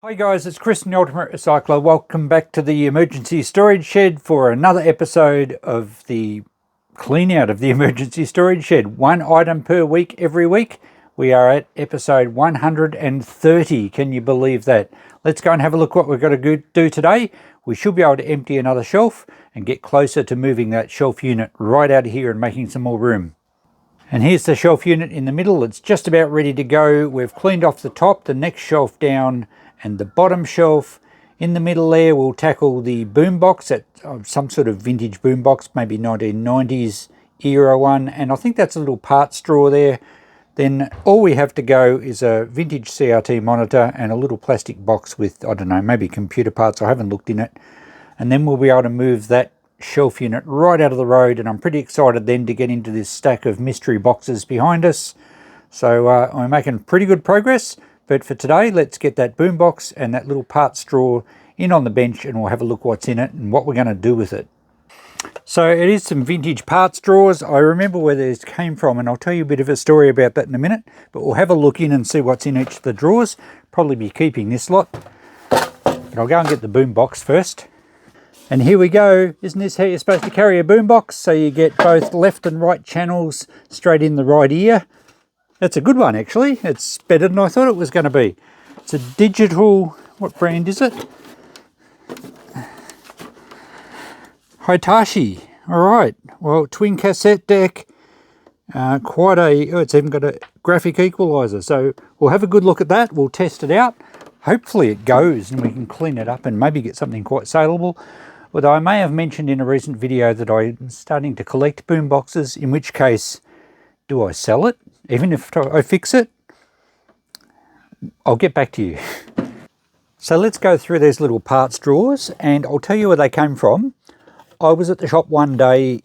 Hi guys, it's Chris from the Ultimate Recycler. Welcome back to the emergency storage shed for another episode of the clean out of the emergency storage shed. One item per week every week. We are at episode 130. Can you believe that? Let's go and have a look what we've got to do today. We should be able to empty another shelf and get closer to moving that shelf unit right out of here and making some more room. And here's the shelf unit in the middle. It's just about ready to go. We've cleaned off the top, the next shelf down, and the bottom shelf. In the middle there we'll tackle the boombox, some sort of vintage boombox, maybe 1990s era one, and I think that's a little parts drawer there. Then all we have to go is a vintage CRT monitor and a little plastic box with, I don't know, maybe computer parts. I haven't looked in it. And then we'll be able to move that shelf unit right out of the road, and I'm pretty excited then to get into this stack of mystery boxes behind us. So I'm making pretty good progress. But for today, let's get that boombox and that little parts drawer in on the bench, and we'll have a look what's in it and what we're going to do with it. So it is some vintage parts drawers. I remember where these came from, and I'll tell you a bit of a story about that in a minute. But we'll have a look in and see what's in each of the drawers. Probably be keeping this lot. But I'll go and get the boombox first. And here we go. Isn't this how you're supposed to carry a boombox? So you get both left and right channels straight in the right ear. That's a good one, actually. It's better than I thought it was going to be. It's a digital, what brand is it? Hitachi. All right. Well, twin cassette deck. It's even got a graphic equalizer. So we'll have a good look at that. We'll test it out. Hopefully it goes and we can clean it up and maybe get something quite saleable. Although I may have mentioned in a recent video that I'm starting to collect boomboxes, in which case, do I sell it? Even if I fix it? I'll get back to you. So let's go through these little parts drawers, and I'll tell you where they came from. I was at the shop one day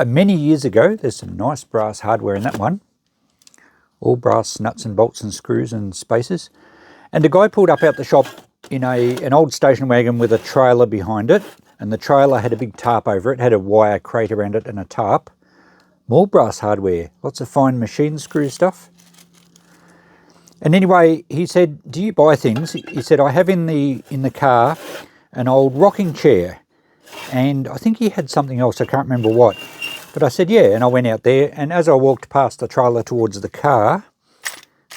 many years ago. There's some nice brass hardware in that one. All brass nuts and bolts and screws and spacers. And a guy pulled up out the shop in an old station wagon with a trailer behind it. And the trailer had a big tarp over it, had a wire crate around it and a tarp. More brass hardware, lots of fine machine screw stuff. And anyway, he said, do you buy things? He said, I have in the car an old rocking chair. And I think he had something else, I can't remember what. But I said, yeah, and I went out there, and as I walked past the trailer towards the car,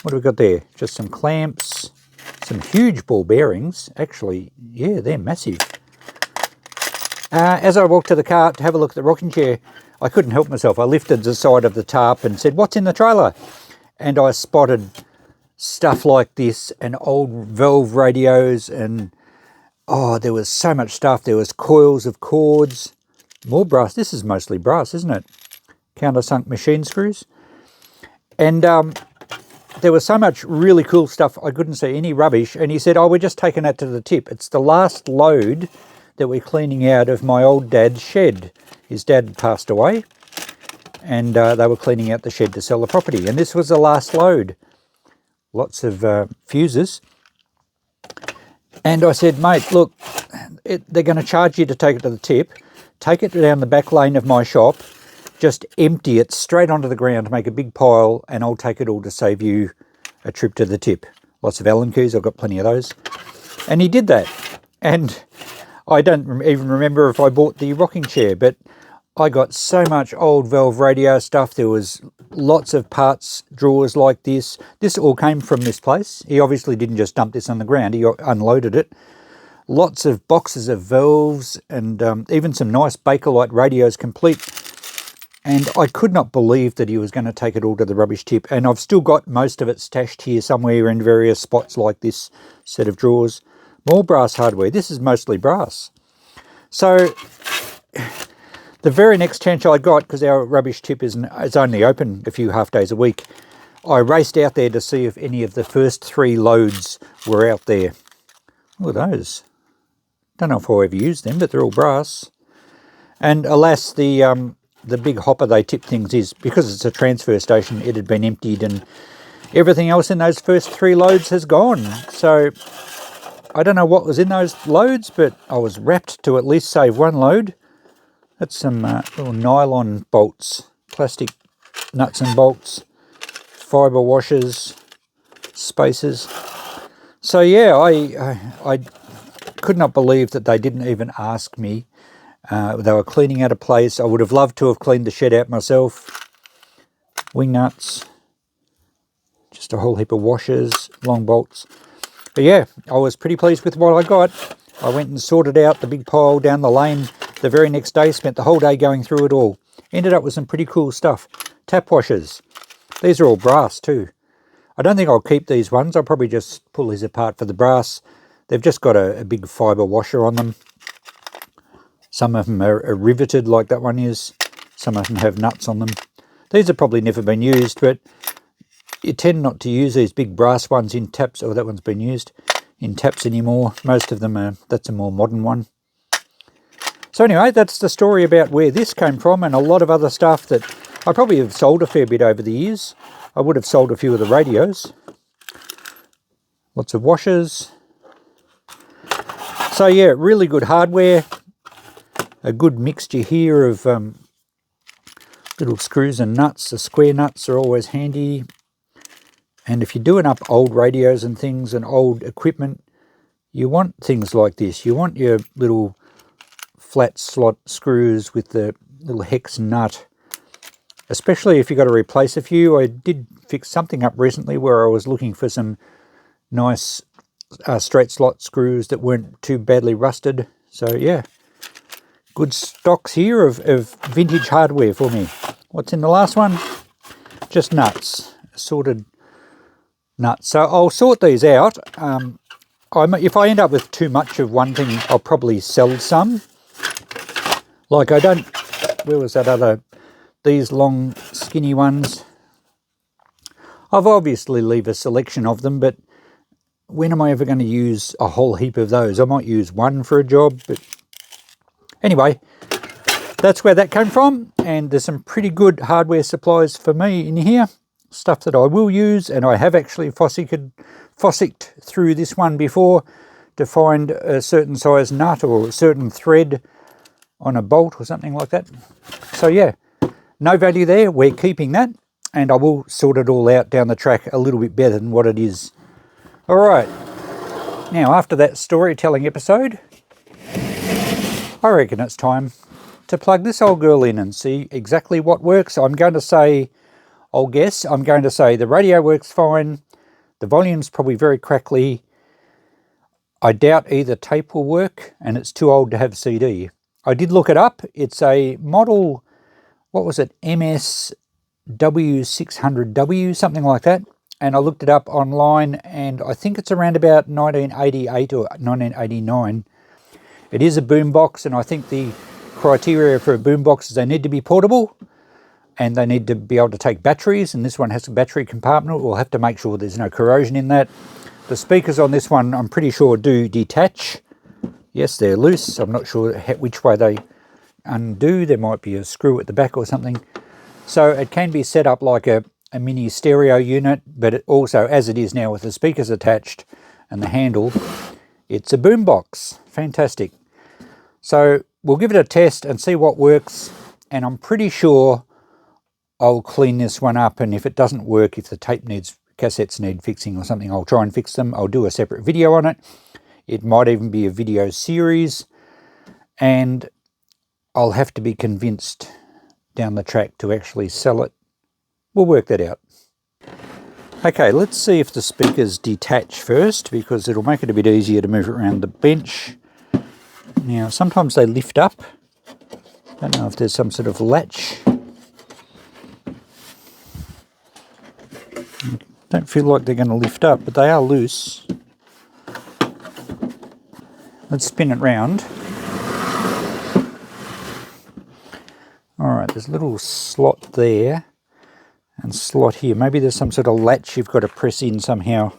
what have we got there? Just some clamps, some huge ball bearings. Actually, yeah, they're massive. As I walked to the car to have a look at the rocking chair, I couldn't help myself. I lifted the side of the tarp and said, what's in the trailer? And I spotted stuff like this and old valve radios and, oh, there was so much stuff. There was coils of cords, more brass. This is mostly brass, isn't it? Countersunk machine screws. And there was so much really cool stuff, I couldn't see any rubbish. And he said, oh, we're just taking that to the tip. It's the last load that we're cleaning out of my old dad's shed. His dad passed away, and they were cleaning out the shed to sell the property. And this was the last load. Lots of fuses. And I said, mate, look, they're going to charge you to take it to the tip. Take it down the back lane of my shop. Just empty it straight onto the ground, make a big pile, and I'll take it all to save you a trip to the tip. Lots of Allen keys, I've got plenty of those. And he did that. And I don't even remember if I bought the rocking chair, but I got so much old valve radio stuff. There was lots of parts drawers like this. This all came from this place. He obviously didn't just dump this on the ground. He unloaded it. Lots of boxes of valves and even some nice Bakelite radios complete. And I could not believe that he was going to take it all to the rubbish tip. And I've still got most of it stashed here somewhere in various spots like this set of drawers. More brass hardware. This is mostly brass. So the very next chance I got, because our rubbish tip is only open a few half days a week, I raced out there to see if any of the first 3 loads were out there. Look at those. Don't know if I ever used them, but they're all brass. And alas, the big hopper they tip things is, because it's a transfer station, it had been emptied and everything else in those first 3 loads has gone. So I don't know what was in those loads, but I was wrapped to at least save 1 load. That's some little nylon bolts, plastic nuts and bolts, fibre washers, spacers. So yeah, I could not believe that they didn't even ask me. They were cleaning out a place. I would have loved to have cleaned the shed out myself. Wing nuts, just a whole heap of washers, long bolts. But yeah, I was pretty pleased with what I got. I went and sorted out the big pile down the lane the very next day, spent the whole day going through it all. Ended up with some pretty cool stuff. Tap washers. These are all brass too. I don't think I'll keep these ones. I'll probably just pull these apart for the brass. They've just got a big fibre washer on them. Some of them are riveted like that one is. Some of them have nuts on them. These have probably never been used, but you tend not to use these big brass ones in taps. Oh, that one's been used in taps anymore. Most of them are, that's a more modern one. So anyway, that's the story about where this came from, and a lot of other stuff that I probably have sold a fair bit over the years. I would have sold a few of the radios. Lots of washers. So yeah, really good hardware. A good mixture here of little screws and nuts. The square nuts are always handy. And if you're doing up old radios and things and old equipment, you want things like this. You want your little flat slot screws with the little hex nut, especially if you've got to replace a few. I did fix something up recently where I was looking for some nice straight slot screws that weren't too badly rusted. So yeah, good stocks here of vintage hardware for me. What's in the last one? Just nuts, assorted nuts. So I'll sort these out. If I end up with too much of one thing, I'll probably sell some. Like I don't, where was that other, these long skinny ones? I've obviously leave a selection of them, but when am I ever going to use a whole heap of those? I might use one for a job, but anyway, that's where that came from. And there's some pretty good hardware supplies for me in here. Stuff that I will use, and I have actually fossicked through this one before to find a certain size nut or a certain thread on a bolt or something like that. So yeah, no value there. We're keeping that, and I will sort it all out down the track a little bit better than what it is. All right, now after that storytelling episode, I reckon it's time to plug this old girl in and see exactly what works. I'm going to say the radio works fine. The volume's probably very crackly. I doubt either tape will work, and it's too old to have CD. I did look it up. It's a model, what was it, MS-W600W, something like that. And I looked it up online, and I think it's around about 1988 or 1989. It is a boombox, and I think the criteria for a boombox is they need to be portable, and they need to be able to take batteries, and this one has a battery compartment. We'll have to make sure there's no corrosion in that. The speakers on this one, I'm pretty sure, do detach. Yes, they're loose. I'm not sure which way they undo. There might be a screw at the back or something. So it can be set up like a mini stereo unit, but it also, as it is now with the speakers attached and the handle, it's a boombox. Fantastic. So we'll give it a test and see what works, and I'm pretty sure I'll clean this one up, and if it doesn't work, if the cassettes need fixing or something, I'll try and fix them. I'll do a separate video on it. It might even be a video series, and I'll have to be convinced down the track to actually sell it. We'll work that out. Okay, let's see if the speakers detach first, because it'll make it a bit easier to move it around the bench. Now, sometimes they lift up. I don't know if there's some sort of latch. Don't feel like they're going to lift up, but they are loose. Let's spin it round. Alright, there's a little slot there and slot here. Maybe there's some sort of latch you've got to press in somehow.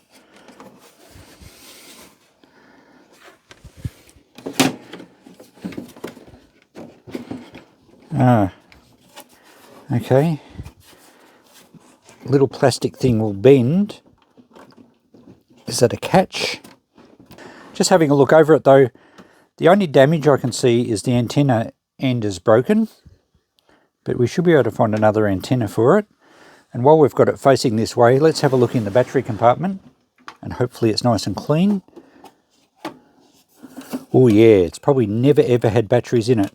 Okay. Little plastic thing will bend. Is that a catch? Just having a look over it though, the only damage I can see is the antenna end is broken, but we should be able to find another antenna for it. And while we've got it facing this way, let's have a look in the battery compartment and hopefully it's nice and clean. Oh yeah, it's probably never ever had batteries in it.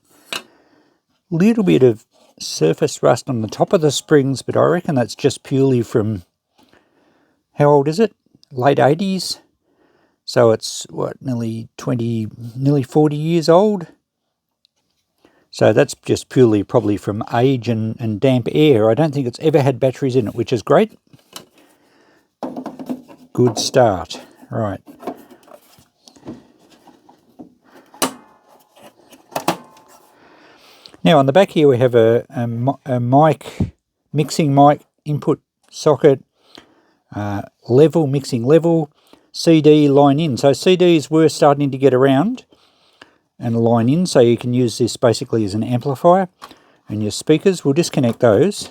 Little bit of surface rust on the top of the springs, but I reckon that's just purely from, how old is it? Late 80s. So it's, what, nearly 40 years old. So that's just purely probably from age and damp air. I don't think it's ever had batteries in it, which is great. Good start. Right. Now on the back here we have a mixing mic input socket, mixing level, CD line in. So CDs were starting to get around and line in, so you can use this basically as an amplifier. And your speakers, we'll disconnect those,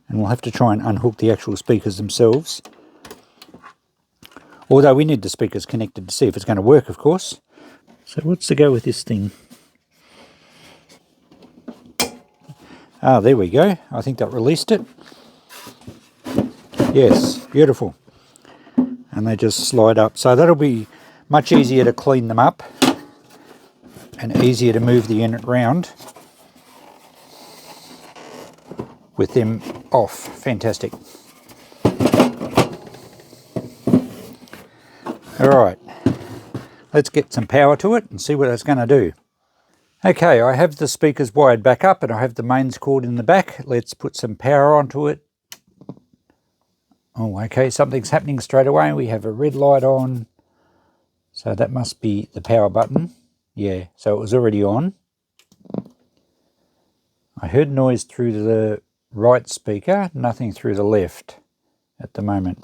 and we'll have to try and unhook the actual speakers themselves. Although we need the speakers connected to see if it's going to work, of course. So what's the go with this thing? Ah, there we go. I think that released it. Yes, beautiful. And they just slide up. So that'll be much easier to clean them up and easier to move the unit round with them off. Fantastic. Alright, let's get some power to it and see what that's going to do. Okay, I have the speakers wired back up and I have the mains cord in the back. Let's put some power onto it. Oh, okay, something's happening straight away. We have a red light on. So that must be the power button. Yeah, so it was already on. I heard noise through the right speaker, nothing through the left at the moment.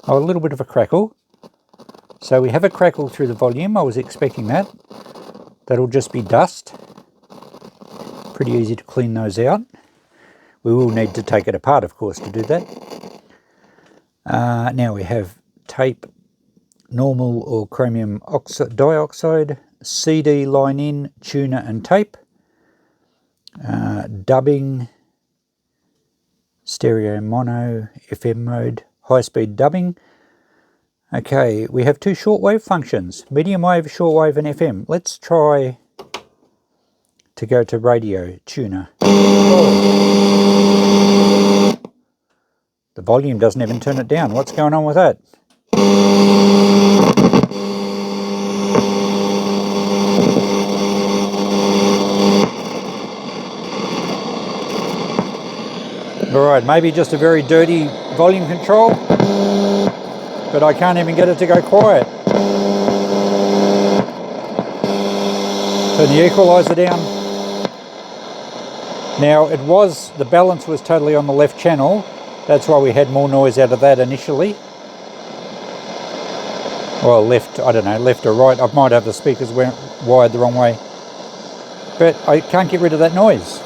Oh, a little bit of a crackle. So we have a crackle through the volume. I was expecting that. That'll just be dust. Pretty easy to clean those out. We will need to take it apart, of course, to do that. Now we have tape, normal or chromium dioxide, CD line in, tuner and tape, dubbing, stereo mono, FM mode, high-speed dubbing. Okay, we have two shortwave functions, medium wave, shortwave and FM. Let's try to go to radio tuner. Oh. The volume doesn't even turn it down. What's going on with that? Alright, maybe just a very dirty volume control, but I can't even get it to go quiet. Turn the equalizer down. Now the balance was totally on the left channel. That's why we had more noise out of that initially. Well, left, I don't know, left or right. I might have the speakers wired the wrong way. But I can't get rid of that noise.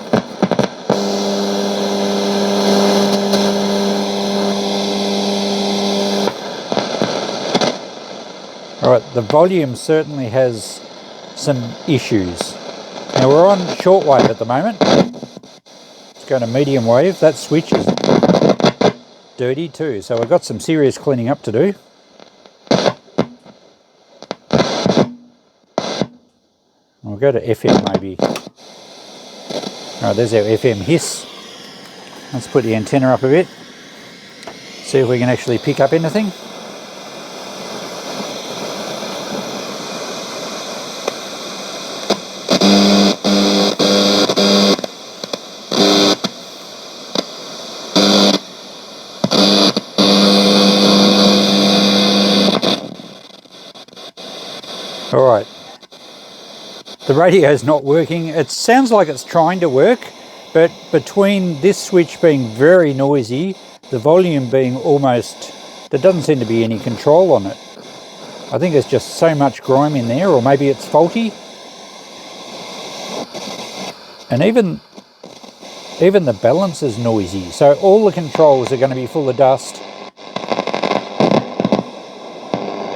Alright, the volume certainly has some issues. Now we're on shortwave at the moment. Let's go to medium wave. That switch is dirty too, so I've got some serious cleaning up to do. We'll go to FM maybe. Alright, there's our FM hiss. Let's put the antenna up a bit. See if we can actually pick up anything. Alright, the radio's not working. It sounds like it's trying to work, but between this switch being very noisy, the volume being almost, there doesn't seem to be any control on it. I think there's just so much grime in there, or maybe it's faulty. And even the balance is noisy, so all the controls are going to be full of dust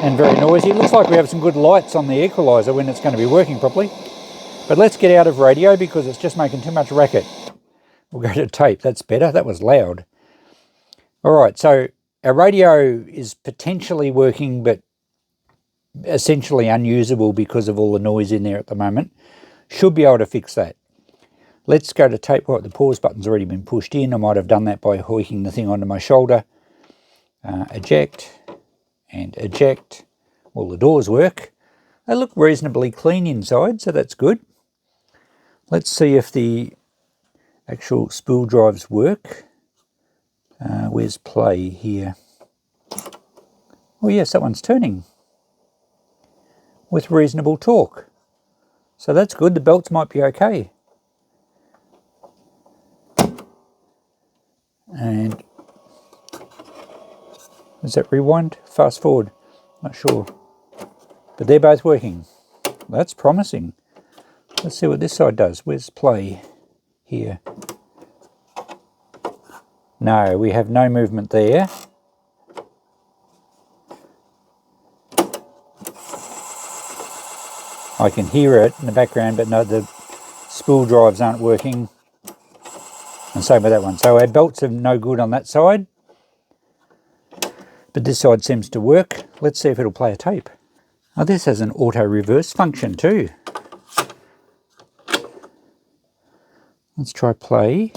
and very noisy. It looks like we have some good lights on the equalizer when it's going to be working properly. But let's get out of radio because it's just making too much racket. We'll go to tape. That's better. That was loud. Alright, so our radio is potentially working, but essentially unusable because of all the noise in there at the moment. Should be able to fix that. Let's go to tape. Right, the pause button's already been pushed in. I might have done that by hoiking the thing onto my shoulder. Eject and eject. All the doors work. They look reasonably clean inside, so that's good. Let's see if the actual spool drives work. Where's play here? Oh yes, that one's turning with reasonable torque. So that's good. The belts might be okay. And does that rewind? Fast forward? Not sure. But they're both working. That's promising. Let's see what this side does. Where's play here? No, we have no movement there. I can hear it in the background, but no, the spool drives aren't working. And same with that one. So our belts are no good on that side. But this side seems to work. Let's see if it'll play a tape. Oh, this has an auto reverse function too. Let's try play.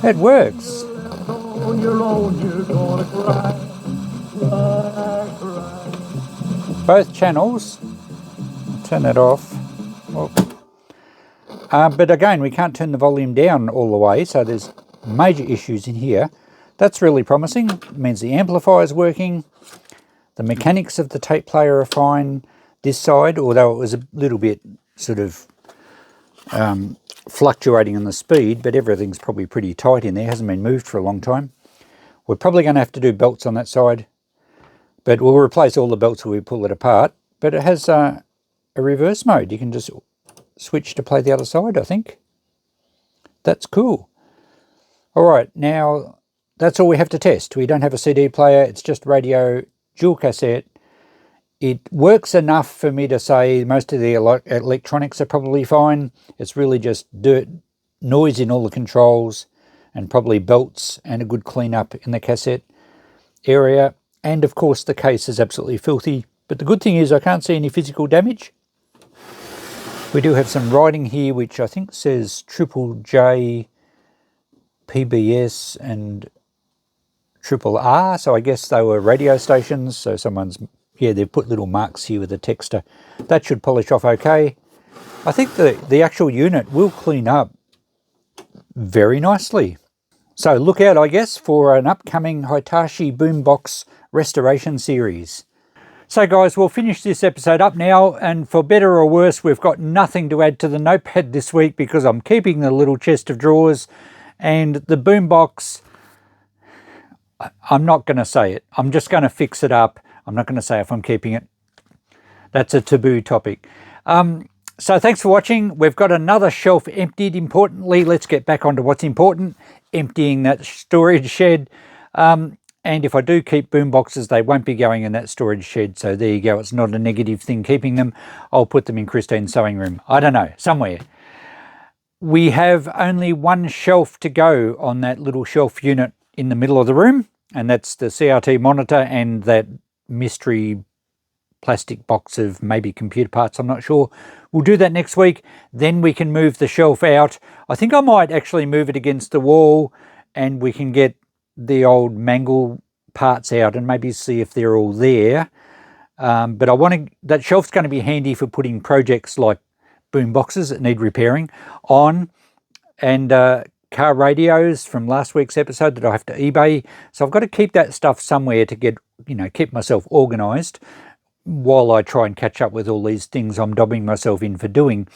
It works. Both channels. I'll turn that off. Oh. But again, we can't turn the volume down all the way, so there's major issues in here. That's really promising. It means the amplifier is working. The mechanics of the tape player are fine. This side, although it was a little bit sort of fluctuating in the speed, but everything's probably pretty tight in there. Hasn't been moved for a long time. We're probably going to have to do belts on that side, but we'll replace all the belts when we pull it apart. But it has a reverse mode. You can just switch to play the other side, I think. That's cool. All right, now that's all we have to test. We don't have a CD player. It's just radio, dual cassette. It works enough for me to say most of the electronics are probably fine. It's really just dirt, noise in all the controls, and probably belts and a good cleanup in the cassette area. And of course the case is absolutely filthy. But the good thing is I can't see any physical damage. We do have some writing here which I think says Triple J, PBS and Triple R, so I guess they were radio stations. So someone's, yeah, they've put little marks here with the texter. That should polish off okay. I think the actual unit will clean up very nicely. So look out, I guess, for an upcoming Hitachi Boombox restoration series. So guys, we'll finish this episode up now, and for better or worse, we've got nothing to add to the notepad this week because I'm keeping the little chest of drawers, and the Boombox, I'm not going to say it. I'm just going to fix it up. I'm not going to say if I'm keeping it. That's a taboo topic. So thanks for watching. We've got another shelf emptied. Importantly, let's get back onto what's important, emptying that storage shed. And if I do keep boomboxes, they won't be going in that storage shed. So there you go. It's not a negative thing keeping them. I'll put them in Christine's sewing room. I don't know, somewhere. We have only one shelf to go on that little shelf unit in the middle of the room. And that's the CRT monitor and that mystery plastic box of maybe computer parts. I'm not sure. We'll do that next week. Then we can move the shelf out. I think I might actually move it against the wall and we can get the old mangle parts out and maybe see if they're all there. But I want to, that shelf's going to be handy for putting projects like boom boxes that need repairing on, and car radios from last week's episode that I have to eBay. So I've got to keep that stuff somewhere to get, you know, keep myself organized while I try and catch up with all these things I'm dobbing myself in for doing.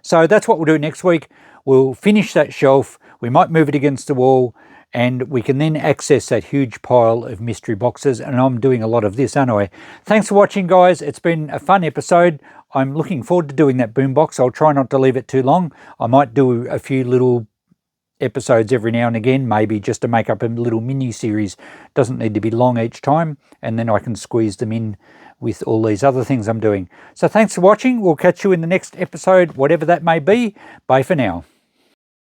So that's what we'll do next week. We'll finish that shelf. We might move it against the wall, and we can then access that huge pile of mystery boxes. And I'm doing a lot of this, aren't I? Thanks for watching, guys. It's been a fun episode. I'm looking forward to doing that boombox. I'll try not to leave it too long. I might do a few little episodes every now and again, maybe just to make up a little mini series. Doesn't need to be long each time, and then I can squeeze them in with all these other things I'm doing. So thanks for watching. We'll catch you in the next episode, whatever that may be. Bye for now.